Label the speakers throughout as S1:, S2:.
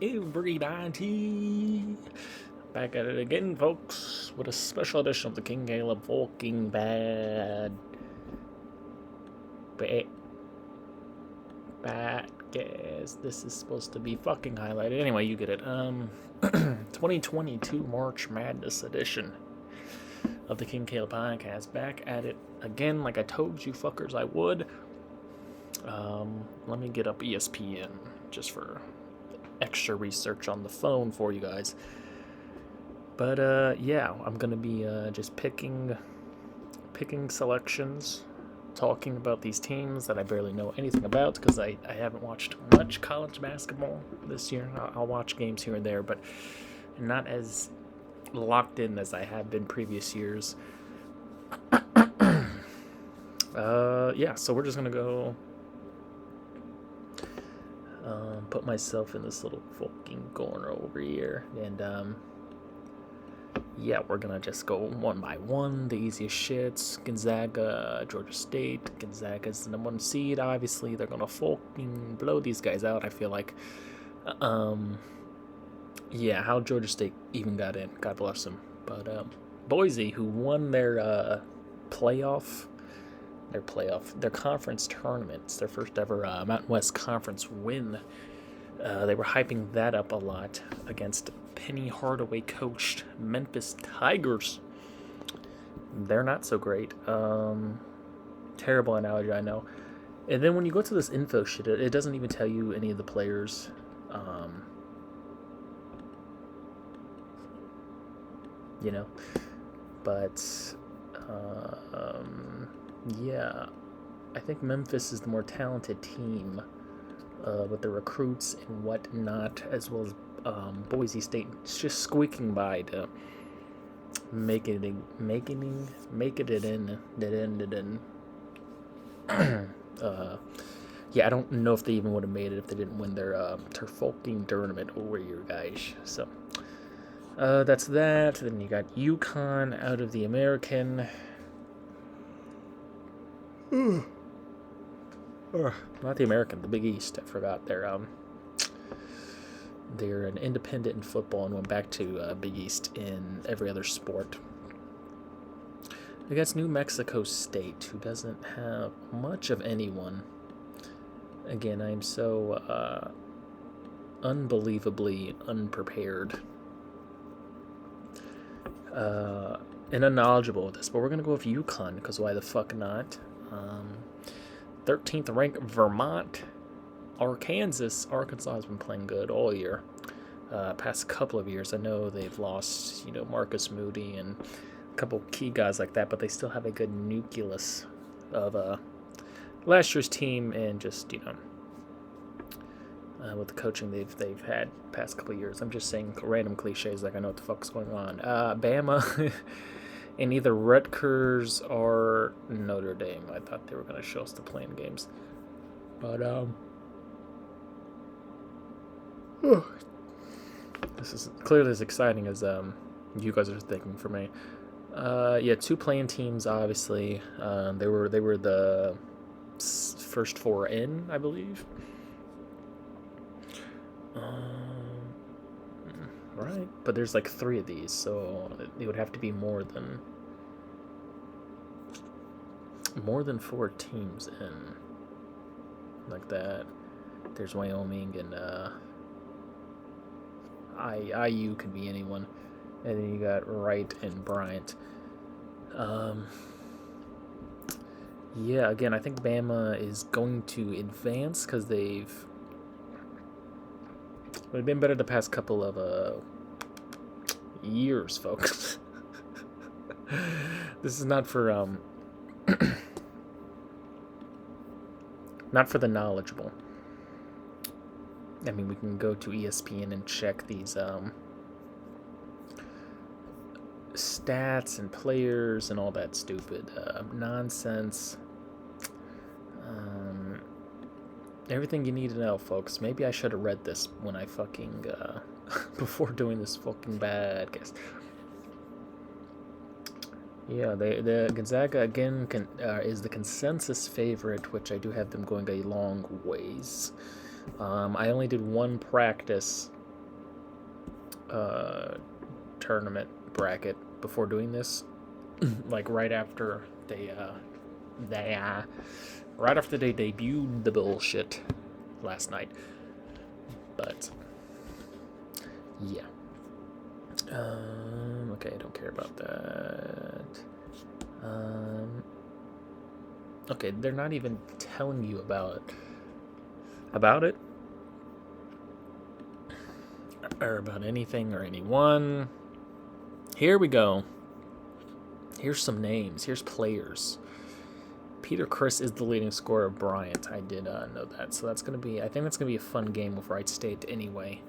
S1: Everybody, back at it again, folks, with a special edition of the King Caleb fucking bad guess this is supposed to be fucking highlighted. Anyway, you get it. 2022 March Madness edition of the King Caleb podcast. Back at it again, like I told you fuckers I would. Let me get up ESPN just for extra research on the phone for you guys. But yeah, I'm gonna be just picking selections, talking about these teams that I barely know anything about because I haven't watched much college basketball this year. I'll watch games here and there, but not as locked in as I have been previous years. Yeah, so we're just gonna go put myself in this little fucking corner over here, and yeah, we're gonna just go one by one, the easiest shits. Gonzaga, Georgia State. Gonzaga's the number 1 seed. Obviously, they're gonna fucking blow these guys out, I feel like. Yeah, how Georgia State even got in, God bless them. But Boise, who won their conference tournaments, their first ever Mountain West Conference win. They were hyping that up a lot against Penny Hardaway coached Memphis Tigers. They're not so great. Terrible analogy, I know. And then when you go to this info shit, it doesn't even tell you any of the players. You know, but yeah, I think Memphis is the more talented team with the recruits and whatnot, as well as Boise State. It's just squeaking by to make it in. Yeah, I don't know if they even would have made it if they didn't win their fucking tournament over here, guys. So that's that. Then you got UConn out of the American. Not the American, the Big East. I forgot. They're an independent in football and went back to Big East in every other sport. Against New Mexico State, who doesn't have much of anyone. Again, I'm so unbelievably unprepared and unknowledgeable with this, but we're gonna go with UConn because why the fuck not? 13th ranked Vermont. Arkansas has been playing good all year. Past couple of years, I know they've lost, Marcus Moody and a couple key guys like that, but they still have a good nucleus of last year's team, and just with the coaching they've had past couple of years. I'm just saying random cliches like I know what the fuck's going on. Bama. In either Rutgers or Notre Dame. I thought they were going to show us the playing games. But, this is clearly as exciting as you guys are thinking for me. Yeah, 2 playing teams, obviously. They were the first 4 in, I believe. Right, but there's like 3 of these, so it would have to be more than 4 teams in like that. There's Wyoming and IU could be anyone, and then you got Wright and Bryant. Yeah, again, I think Bama is going to advance because they've. It would have been better the past couple of years, folks. This is not for not for the knowledgeable. I mean, we can go to ESPN and check these stats and players and all that stupid nonsense. Everything you need to know, folks. Maybe I should have read this when I fucking before doing this fucking bad guess. Yeah, the Gonzaga again is the consensus favorite, which I do have them going a long ways. I only did one practice tournament bracket before doing this. Like right after they debuted the bullshit last night. But yeah. Okay, I don't care about that. Okay, they're not even telling you about it, or about anything or anyone. Here we go. Here's some names. Here's players. Peter Criss is the leading scorer of Bryant. I did know that. So that's going to be, I think that's going to be a fun game with Wright State anyway.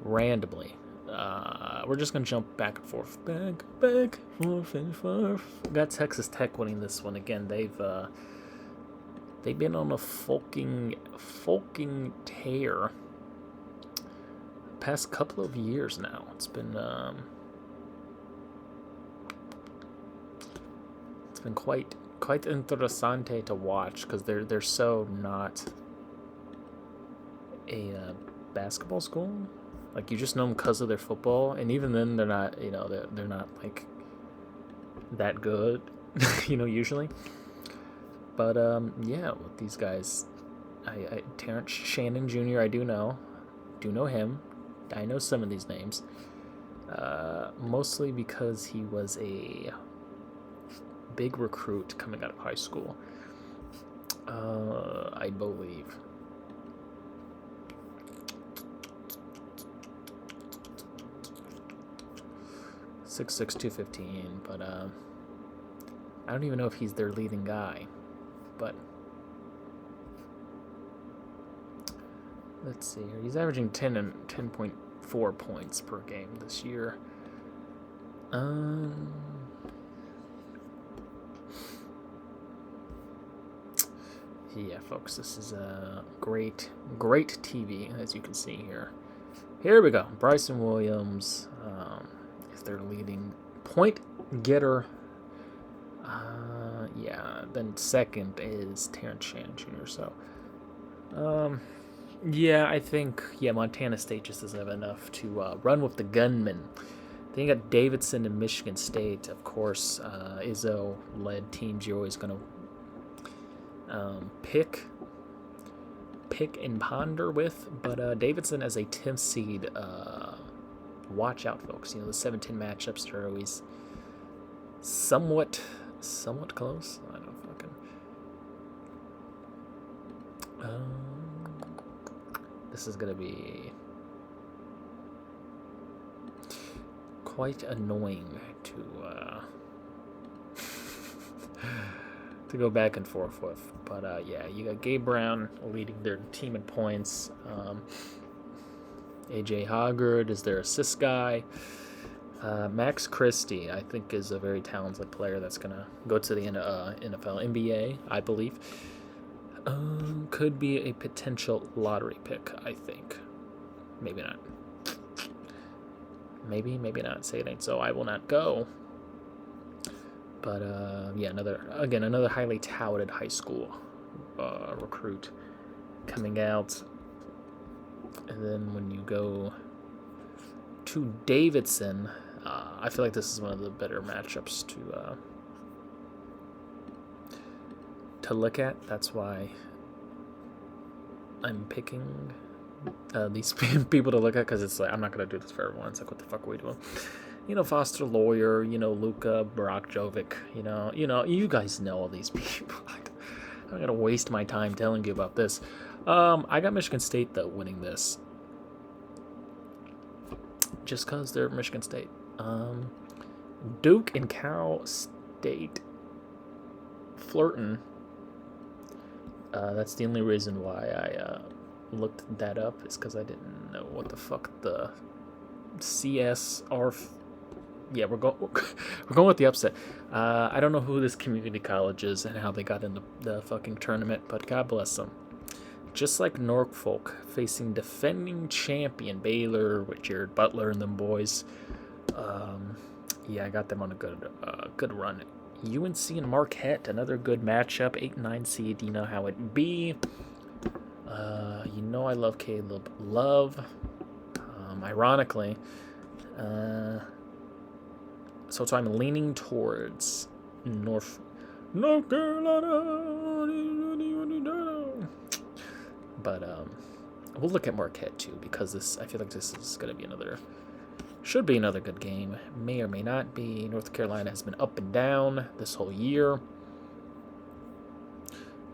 S1: Randomly. We're just going to jump back and forth. Back, forth. Got Texas Tech winning this one. Again, they've been on a fucking tear past couple of years now. It's been quite interessante to watch because they're so not a basketball school. Like, you just know them because of their football, and even then they're not, they're not like that good, usually. But yeah, with these guys, I Terrence Shannon Jr. I do know him. I know some of these names, mostly because he was a big recruit coming out of high school, I believe. Six 215, but I don't even know if he's their leading guy. But let's see here. He's averaging 10.4 points per game this year. Yeah, folks, this is a great TV, as you can see here. Here we go. Bryson Williams is their leading point getter. Yeah, then second is Terrence Shannon Jr. So, yeah, I think, Montana State just doesn't have enough to run with the gunmen. Then you got Davidson and Michigan State, of course. Izzo-led teams you're always going to pick and ponder with, but Davidson as a 10th seed, watch out, folks. The 7-10 matchups are always somewhat close. I don't fucking. This is gonna be quite annoying to go back and forth with. But yeah, you got Gabe Brown leading their team in points. AJ Hoggard is their assist guy. Max Christie, I think, is a very talented player that's going to go to the NFL, NBA, I believe. Could be a potential lottery pick, I think. Maybe not. Maybe not. Say it ain't so. I will not go. But, yeah, another highly touted high school recruit coming out. And then when you go to Davidson, I feel like this is one of the better matchups to look at. That's why I'm picking these people to look at, because it's like, I'm not going to do this for everyone. It's like, what the fuck are we doing? Foster Lawyer, Luka, Barack Jovic, you guys know all these people. I'm going to waste my time telling you about this. I got Michigan State, though, winning this. Just because they're Michigan State. Duke and Cal State flirting. That's the only reason why I looked that up, is because I didn't know what the fuck the CSR. Yeah, we're going with the upset. I don't know who this community college is and how they got in the fucking tournament, but God bless them. Just like Norfolk facing defending champion Baylor with Jared Butler and them boys. Yeah, I got them on a good run. UNC and Marquette, another good matchup. 8-9 seed. You know how it be. I love Kaleb Love. Ironically, so I'm leaning towards North Carolina, but we'll look at Marquette too, because I feel like this is gonna be should be another good game. May or may not be. North Carolina has been up and down this whole year,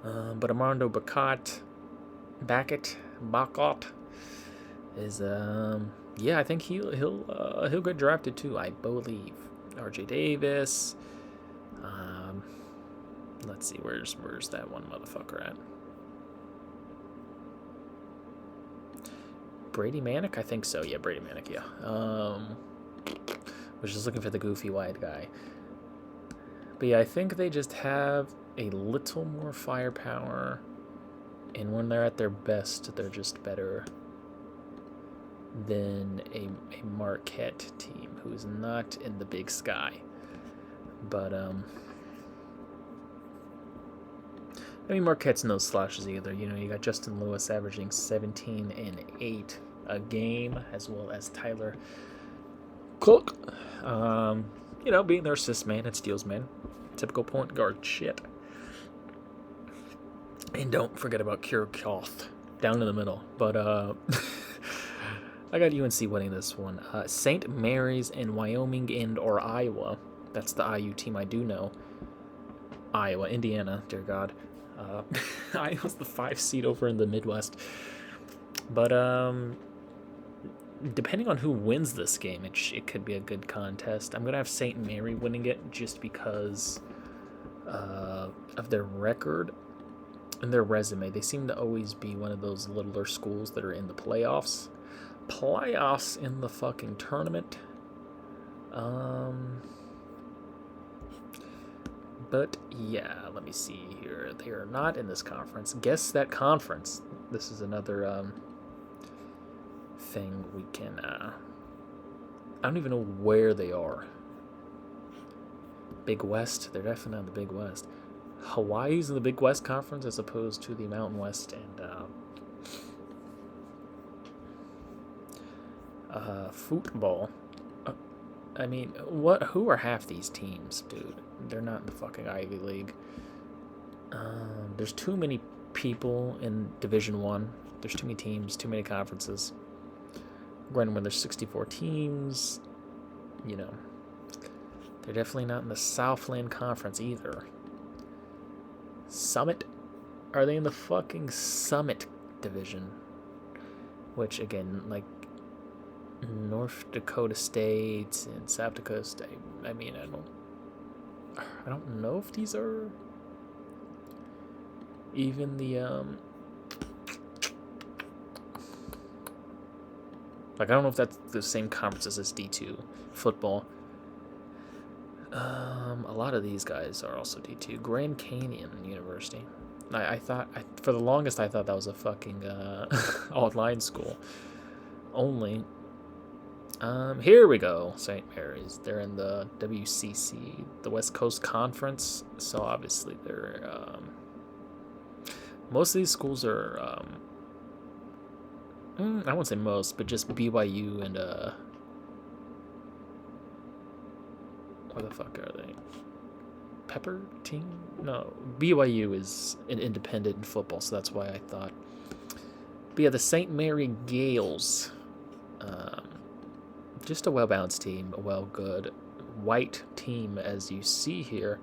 S1: but Armando Bacot is I think he'll get drafted too, I believe. RJ Davis. Let's see, where's that one motherfucker at? Brady Manick? I think so. Yeah, Brady Manick, yeah. Was just looking for the goofy white guy. But yeah, I think they just have a little more firepower, and when they're at their best, they're just better than a Marquette team who's not in the Big Sky. But Marquette's no slouches either. You got Justin Lewis averaging 17 and 8 a game, as well as Tyler Cook, being their assist man and steals man. Typical point guard shit. And don't forget about Kirkhoff down in the middle. But I got UNC winning this one. St. Mary's in Wyoming or Iowa. That's the IU team I do know. Iowa, Indiana, dear God. Iowa's the 5 seed over in the Midwest. But depending on who wins this game, it could be a good contest. I'm going to have St. Mary winning it just because of their record and their resume. They seem to always be one of those littler schools that are in the playoffs. Playoffs in the fucking tournament. But yeah, let me see here. They are not in this conference. Guess that conference. This is another thing we can. I don't even know where they are. Big West. They're definitely not the Big West. Hawaii's in the Big West Conference as opposed to the Mountain West and football. Who are half these teams, dude? They're not in the fucking Ivy League. There's too many people in Division One. There's too many teams, too many conferences. Granted, when there's 64 teams, they're definitely not in the Southland Conference either. Summit? Are they in the fucking Summit Division? Which, again, like, North Dakota State and South Dakota State. I don't know if these are even the I don't know if that's the same conferences as D2 football. A lot of these guys are also D2. Grand Canyon University. I thought for the longest I thought that was a fucking online school only. Here we go. St. Mary's. They're in the WCC, the West Coast Conference. So obviously they're most of these schools are I won't say most, but just BYU and where the fuck are they? Pepper team? No, BYU is an independent in football, so that's why I thought. But yeah, the St. Mary Gales. Just a well-balanced team, a well-good white team, as you see here,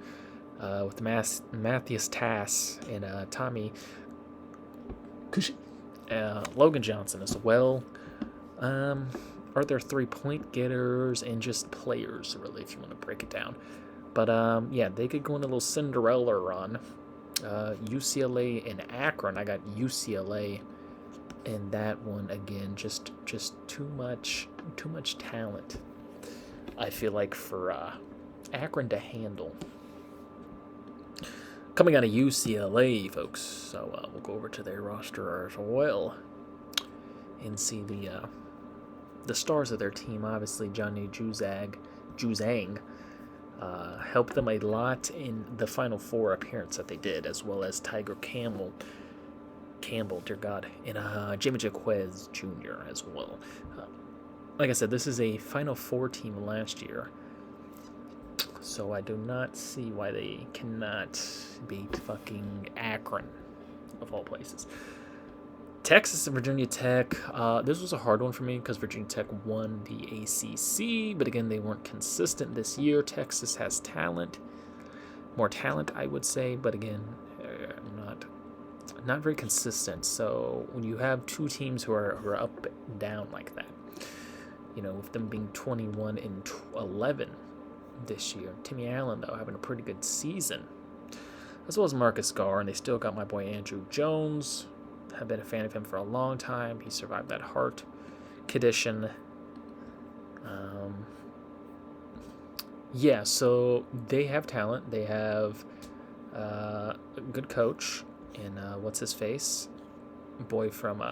S1: with Matthias Tass and Tommy Cushing, Logan Johnson as well. Are there 3-point getters and just players, really, if you want to break it down. But, yeah, they could go on a little Cinderella run. UCLA and Akron. I got UCLA in that one again. Just too much talent, I feel like, for Akron to handle. Coming out of UCLA, folks. So we'll go over to their roster as well and see the stars of their team. Obviously, Johnny Juzang helped them a lot in the Final Four appearance that they did, as well as Tiger Campbell, dear God, and Jimmy Jaquez Jr. as well. like I said, this is a Final Four team last year. So I do not see why they cannot beat fucking Akron, of all places. Texas and Virginia Tech. This was a hard one for me because Virginia Tech won the ACC, but again, they weren't consistent this year. Texas has talent, more talent, I would say, but again, not very consistent. So when you have two teams who are up and down like that, with them being 21 and 11 this year, Timmy Allen though having a pretty good season, as well as Marcus Garr, and they still got my boy Andrew Jones. I've been a fan of him for a long time. He survived that heart condition. So they have talent. They have a good coach in what's his face, boy from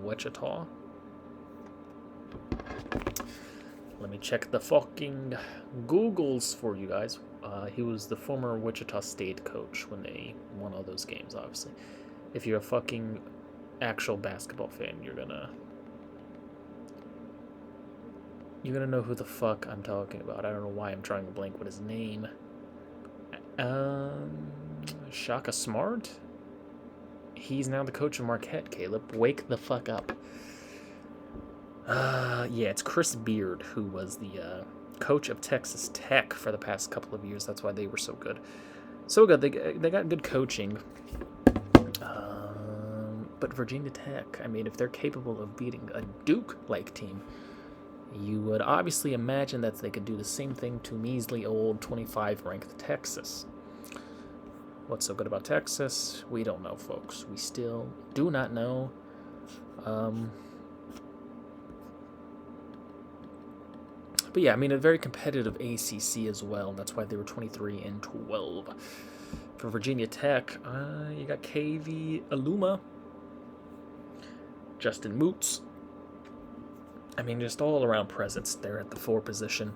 S1: Wichita. Let me check the fucking Googles for you guys. He was the former Wichita State coach when they won all those games, obviously. If you're a fucking actual basketball fan, you're gonna know who the fuck I'm talking about. I don't know why I'm trying to blank what his name. Shaka Smart? He's now the coach of Marquette, Caleb. Wake the fuck up. It's Chris Beard, who was the coach of Texas Tech for the past couple of years. That's why they were so good. So good. They got good coaching. But Virginia Tech, I mean, if they're capable of beating a Duke-like team, you would obviously imagine that they could do the same thing to measly old 25-ranked Texas. What's so good about Texas? We don't know, folks. We still do not know. But yeah, I mean, a very competitive ACC as well. That's why they were 23 and 12. For Virginia Tech, you got KV Aluma, Justin Moots. I mean, just all-around presence there at the 4 position.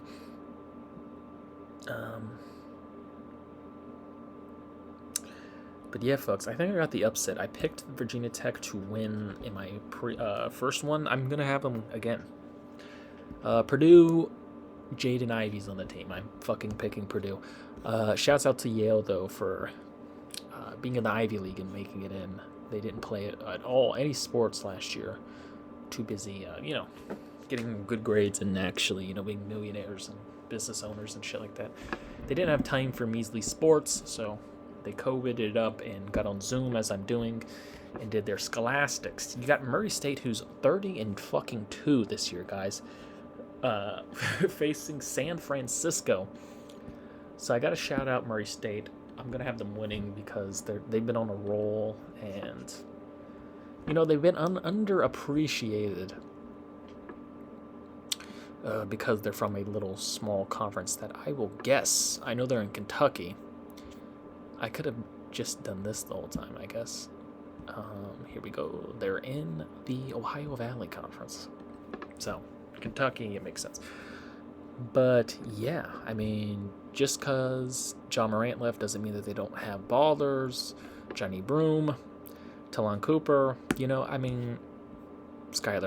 S1: But yeah, folks, I think I got the upset. I picked Virginia Tech to win in my first one. I'm going to have them again. Purdue, Jaden Ivey's on the team. I'm fucking picking Purdue. Shouts out to Yale, though, for being in the Ivy League and making it in. They didn't play it at all, any sports last year. Too busy, getting good grades and actually, being millionaires and business owners and shit like that. They didn't have time for measly sports, so they COVIDed it up and got on Zoom as I'm doing and did their scholastics. You got Murray State, who's 30 and fucking 2 this year, guys, facing San Francisco. So I got to shout out Murray State. I'm going to have them winning because they've been on a roll and, they've been underappreciated because they're from a little small conference that I will guess. I know they're in Kentucky. I could have just done this the whole time, I guess. Here we go. They're in the Ohio Valley Conference. So, Kentucky, it makes sense. But, yeah, I mean, just because John Morant left doesn't mean that they don't have ballers. Johnny Broome, Talon Cooper, Skylar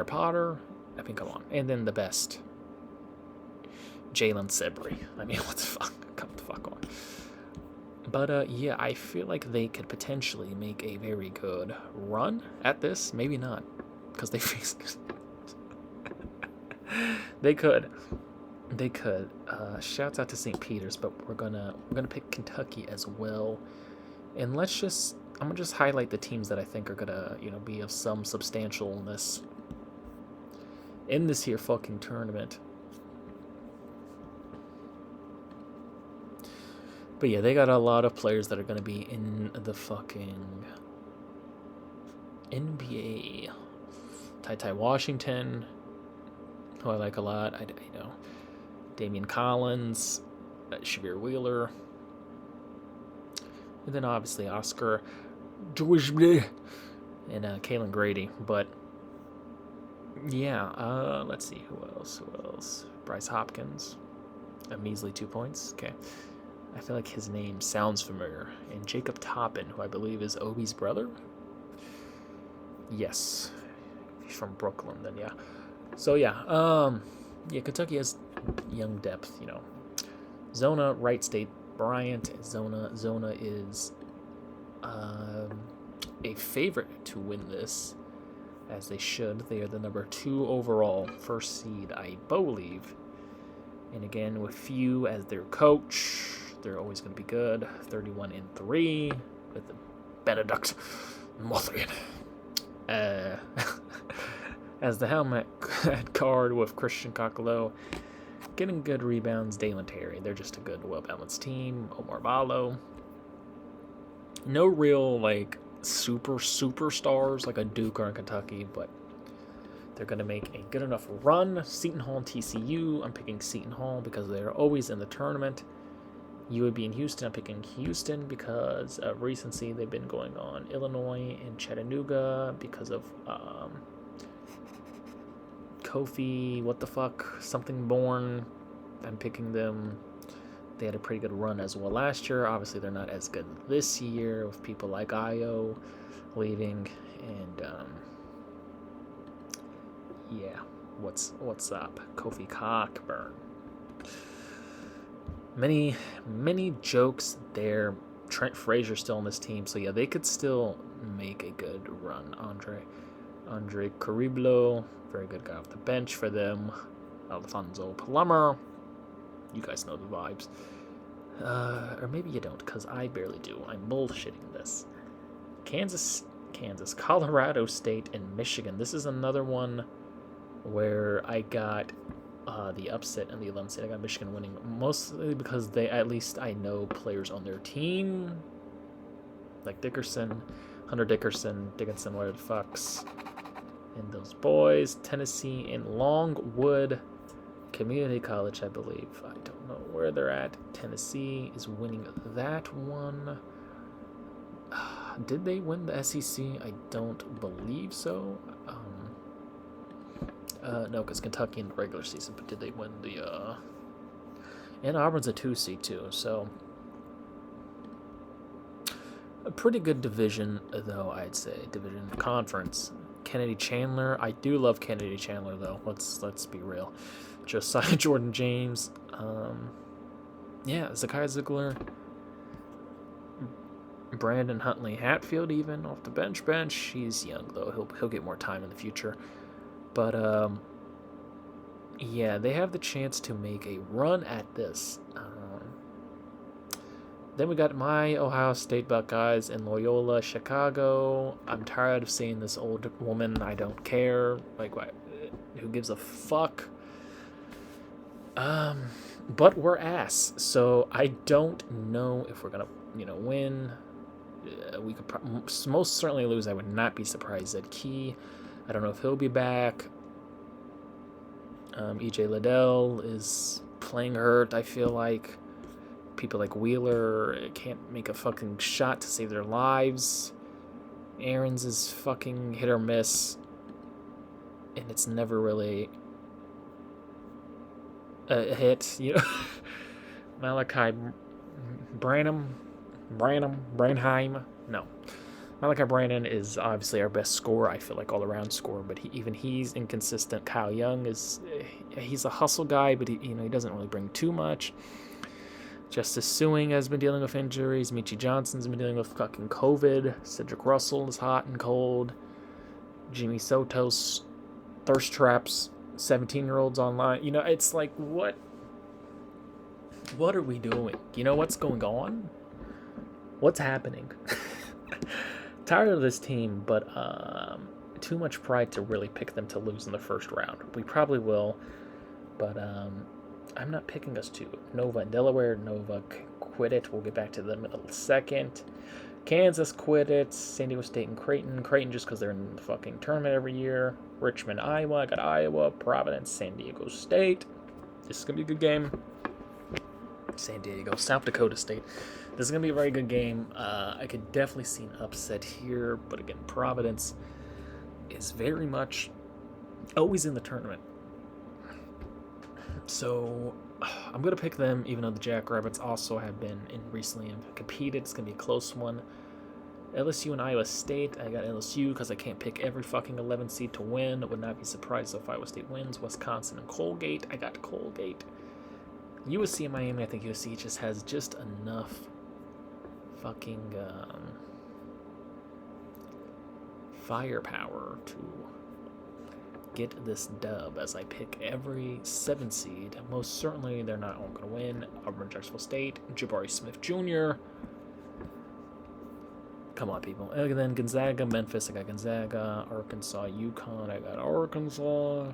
S1: Potter. I mean, come on. And then the best, Jalen Sibry. I mean, what the fuck? Come the fuck on. But, I feel like they could potentially make a very good run at this. Maybe not, because they faced... They could. Shouts out to St. Peter's, but we're gonna pick Kentucky as well. And I'm gonna just highlight the teams that I think are gonna, be of some substantialness in this here fucking tournament. But yeah, they got a lot of players that are going to be in the fucking NBA. Ty Washington, who I like a lot. Damian Collins, Shavir Wheeler. And then obviously Oscar George and Kalen Grady. But yeah, let's see, who else? Bryce Hopkins, a measly 2 points. Okay. I feel like his name sounds familiar. And Jacob Toppin, who I believe is Obi's brother? Yes. He's from Brooklyn, then yeah. So Kentucky has young depth. Zona, Wright State, Bryant, Zona. Zona is a favorite to win this, as they should. They are the number 2 overall first seed, I believe. And again, with Few as their coach, they're always going to be good. 31-3 with the Benedict Mothrian as the helmet card with Christian Cockalo. Getting good rebounds, Dalen Terry. They're just a good, well-balanced team. Omar Ballo. No real, superstars like a Duke or a Kentucky, but they're going to make a good enough run. Seton Hall and TCU. I'm picking Seton Hall because they're always in the tournament. UAB and Houston. I'm picking Houston because of recency. They've been going on Illinois and Chattanooga because of Kofi, something born. I'm picking them. They had a pretty good run as well last year. Obviously, they're not as good this year with people like Io leaving. And, what's up? Kofi Cockburn. Many jokes there. Trent Frazier's still on this team. So, they could still make a good run. Andre Cariblo, very good guy off the bench for them. Alfonso Plummer. You guys know the vibes. Or maybe you don't, because I barely do. I'm bullshitting this. Kansas, Colorado State, and Michigan. This is another one where I got the upset in the 11th seed. I got Michigan winning, mostly because I know players on their team. Like Hunter Dickinson, whatever the fucks. And those boys. Tennessee and Longwood Community College, I believe. I don't know where they're at. Tennessee is winning that one. Did they win the SEC? I don't believe so. No, because Kentucky in the regular season. But did they win the... And Auburn's a 2 seed too, so... A pretty good division, though, I'd say. Division Conference. Kennedy Chandler. I do love Kennedy Chandler, though. Let's be real. Josiah Jordan James. Zakiya Ziegler. Brandon Huntley Hatfield, even off the bench. He's young, though. He'll get more time in the future. But they have the chance to make a run at this. Then we got my Ohio State Buckeyes and Loyola Chicago. I'm tired of seeing this old woman. I don't care. Who gives a fuck? But we're ass. So I don't know if we're gonna, win. We could most certainly lose. I would not be surprised at Key. I don't know if he'll be back. EJ Liddell is playing hurt, I feel like. People like Wheeler can't make a fucking shot to save their lives. Aaron's is fucking hit or miss. And it's never really a hit, Malachi Branham. No. Malachi Branham is obviously our best scorer, I feel like, all-around scorer, but he's inconsistent. Kyle Young he's a hustle guy, but he doesn't really bring too much. Justice Suing has been dealing with injuries. Michi Johnson's been dealing with fucking COVID. Cedric Russell is hot and cold. Jimmy Soto's thirst traps 17-year-olds online. It's like, what are we doing? What's going on? What's happening? Tired of this team, but too much pride to really pick them to lose in the first round. We probably will, but I'm not picking us to. Nova and Delaware. Nova quit it. We'll get back to them in a second. Kansas quit it. San Diego State and Creighton. Creighton just because they're in the fucking tournament every year. Richmond, Iowa. I got Iowa. Providence, San Diego State. This is going to be a good game. San Diego, South Dakota State. This is going to be a very good game. I could definitely see an upset here. But again, Providence is very much always in the tournament. So I'm going to pick them, even though the Jackrabbits also have been in recently and competed. It's going to be a close one. LSU and Iowa State. I got LSU because I can't pick every fucking 11 seed to win. I would not be surprised if Iowa State wins. Wisconsin and Colgate. I got Colgate. USC and Miami. I think USC just has just enough fucking firepower to get this dub as I pick every 7 seed. Most certainly they're not all going to win. Auburn, Jacksonville State, Jabari Smith Jr. Come on, people. And then Gonzaga, Memphis, I got Gonzaga. Arkansas, UConn, I got Arkansas.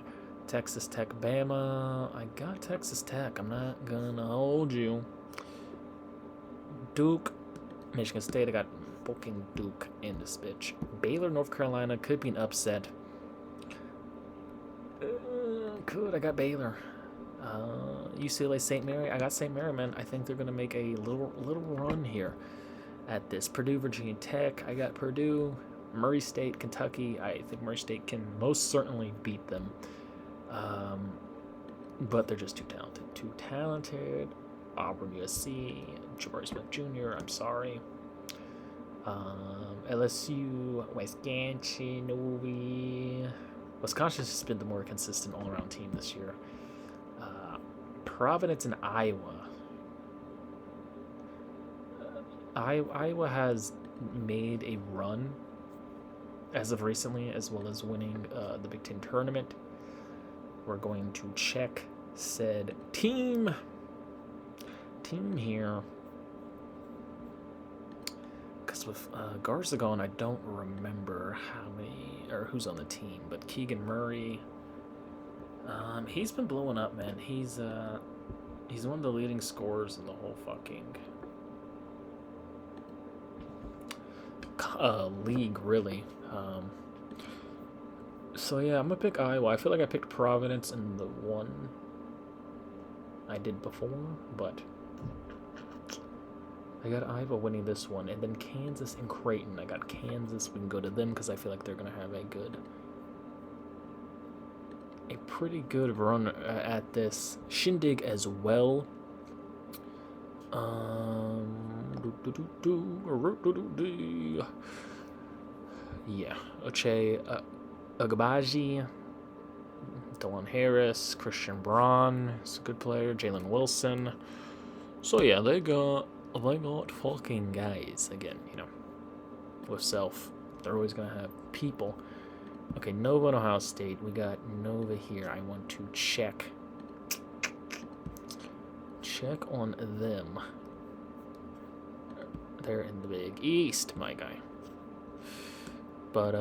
S1: Texas Tech, Bama, I got Texas Tech. I'm not going to hold you. Duke, Michigan State, I got fucking Duke in this bitch. Baylor, North Carolina, could be an upset. I got Baylor. UCLA, St. Mary, I got St. Mary, man. I think they're going to make a little run here at this. Purdue, Virginia Tech, I got Purdue. Murray State, Kentucky, I think Murray State can most certainly beat them. But they're just too talented. Auburn, USC, Jabari Smith Jr., I'm sorry. LSU, Wisconsin's just been the more consistent all-around team this year. Providence and Iowa. Iowa has made a run as of recently, as well as winning the Big Ten tournament. We're going to check said team here. Because with Garza gone, I don't remember how many or who's on the team, but Keegan Murray, he's been blowing up, man. He's one of the leading scorers in the whole fucking league, really. So yeah, I'm gonna pick Iowa. I feel like I picked Providence in the one I did before, but I got Iowa winning this one, and then Kansas and Creighton. I got Kansas. We can go to them because I feel like they're gonna have a pretty good run at this shindig as well. Yeah, Ochai Agbaji, Dylan Harris, Christian Braun is a good player, Jalen Wilson. So yeah, they got fucking guys. Again, with self, they're always gonna have people. Okay, Nova and Ohio State. We got Nova here. I want to check on them. They're in the Big East, my guy. But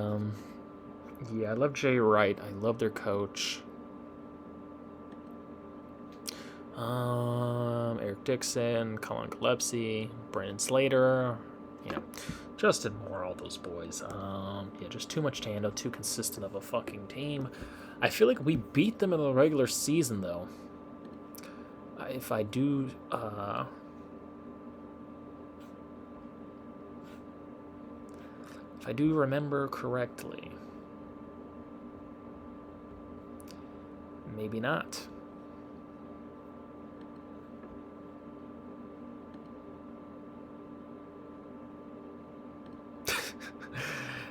S1: yeah, I love Jay Wright. I love their coach. Eric Dixon, Colin Kaleb, Brandon Slater, Justin Moore, all those boys. Yeah, just too much to handle, too consistent of a fucking team. I feel like we beat them in the regular season, though. If I do, remember correctly. Maybe not.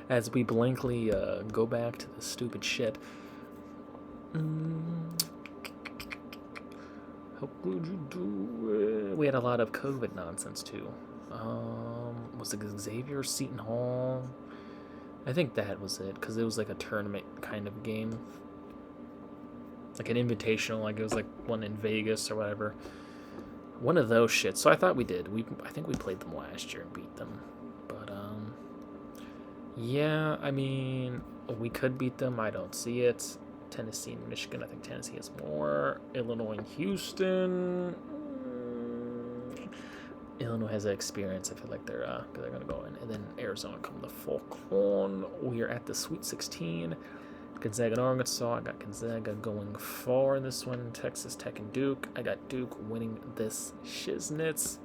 S1: As we blankly go back to the stupid shit. How could you do it? We had a lot of COVID nonsense too. Was it Xavier Seton Hall? I think that was it, because it was like a tournament kind of game. Like an invitational, like it was like one in Vegas or whatever. One of those shits. So I thought we did. I think we played them last year and beat them. But yeah, I mean, we could beat them. I don't see it. Tennessee and Michigan. I think Tennessee has more. Illinois and Houston. Illinois has that experience. I feel like they're gonna go in, and then Arizona come the fuck on. We are at the Sweet 16. Gonzaga and Arkansas. I got Gonzaga going far in this one. Texas Tech and Duke. I got Duke winning this shiznits.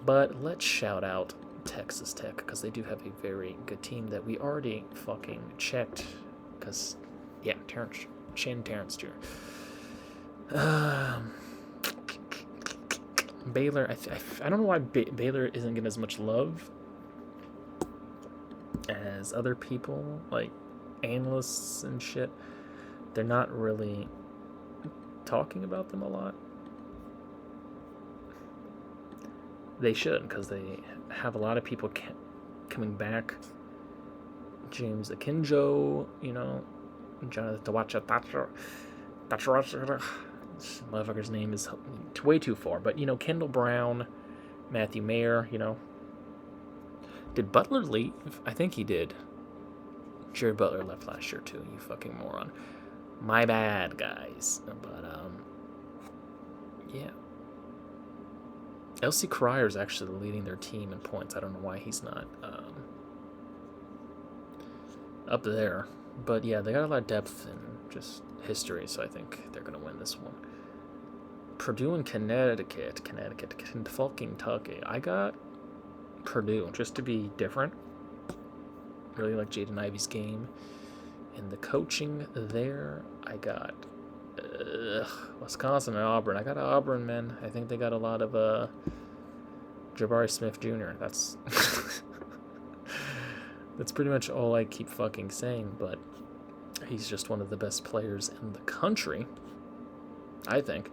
S1: But let's shout out Texas Tech, because they do have a very good team that we already fucking checked. Because, yeah, Terrence Jr. Baylor, I don't know why Baylor isn't getting as much love. as other people, like analysts and shit, they're not really talking about them a lot. They should, because they have a lot of people coming back. James Akinjo, Jonathan Tawacha, this motherfucker's name is way too far. But, Kendall Brown, Matthew Mayer, Did Butler leave? I think he did. Jared Butler left last year, too, you fucking moron. My bad, guys. But, yeah. LC Crier's actually leading their team in points. I don't know why he's not up there. But, yeah, they got a lot of depth and just history, so I think they're going to win this one. Purdue and Connecticut, fucking Kentucky. I got Purdue, just to be different. Really like Jaden Ivey's game. And the coaching there, I got Wisconsin and Auburn. I got Auburn, man. I think they got a lot of Jabari Smith Jr. That's that's pretty much all I keep fucking saying, but he's just one of the best players in the country, I think.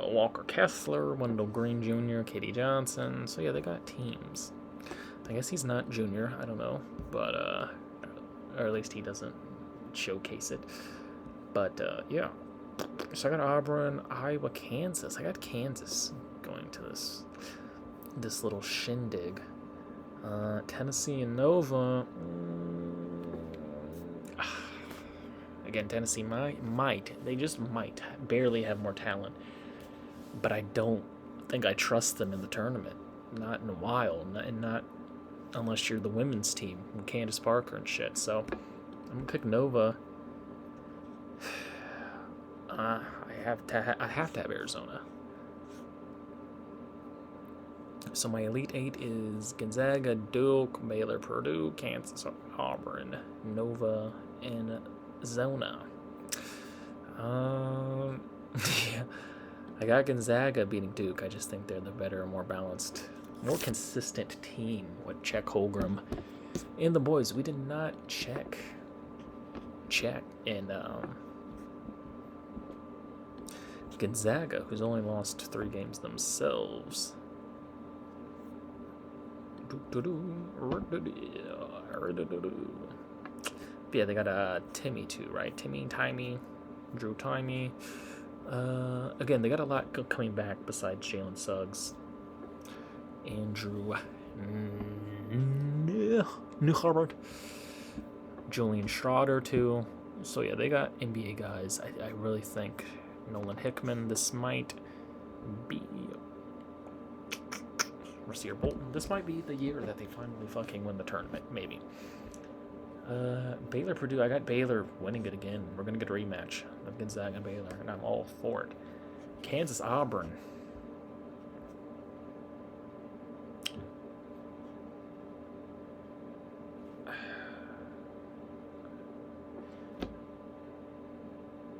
S1: Walker Kessler, Wendell Green Jr., Katie Johnson. So yeah, they got teams. I guess he's not junior, I don't know, but or at least he doesn't showcase it. But yeah. So I got Auburn, Iowa, Kansas. I got Kansas going to this little shindig. Tennessee and Nova. Again, Tennessee might. They just might barely have more talent. But I don't think I trust them in the tournament. Not in a while. Not unless you're the women's team. Candace Parker and shit. So I'm going to pick Nova. I have to have Arizona. So my Elite Eight is Gonzaga, Duke, Baylor, Purdue, Kansas, Auburn, Nova, and Zona. Yeah, I got Gonzaga beating Duke. I just think they're the better, more balanced, more consistent team with Czech Holmgren and the boys. We did not check and Gonzaga, who's only lost 3 games themselves. Yeah, they got Timmy too, right? Timmy, Drew Timey. Again, they got a lot coming back besides Jalen Suggs, Andrew Newhart, Julian Schroeder too. So yeah, they got NBA guys. I really think Nolan Hickman. This might be Rasir Bolton. This might be the year that they finally fucking win the tournament. Maybe. Baylor, Purdue. I got Baylor winning it again. We're gonna get a rematch of Gonzaga and Baylor, and I'm all for it. Kansas, Auburn.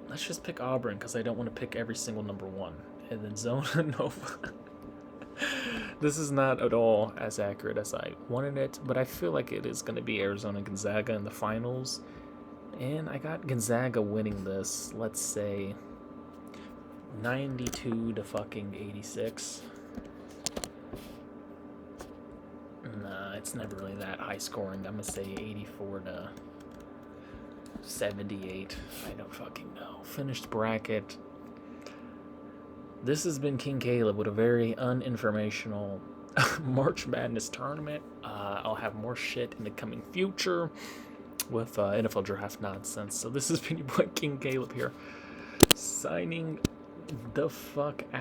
S1: Let's just pick Auburn because I don't want to pick every single number 1. And then Zona Nova. This is not at all as accurate as I wanted it, but I feel like it is going to be Arizona Gonzaga in the finals. And I got Gonzaga winning this, let's say 92 to fucking 86. Nah, it's never really that high scoring. I'm going to say 84 to 78. I don't fucking know. Finished bracket. This has been King Kaleb with a very uninformational March Madness tournament. I'll have more shit in the coming future with NFL draft nonsense. So this has been your boy King Kaleb here, signing the fuck out.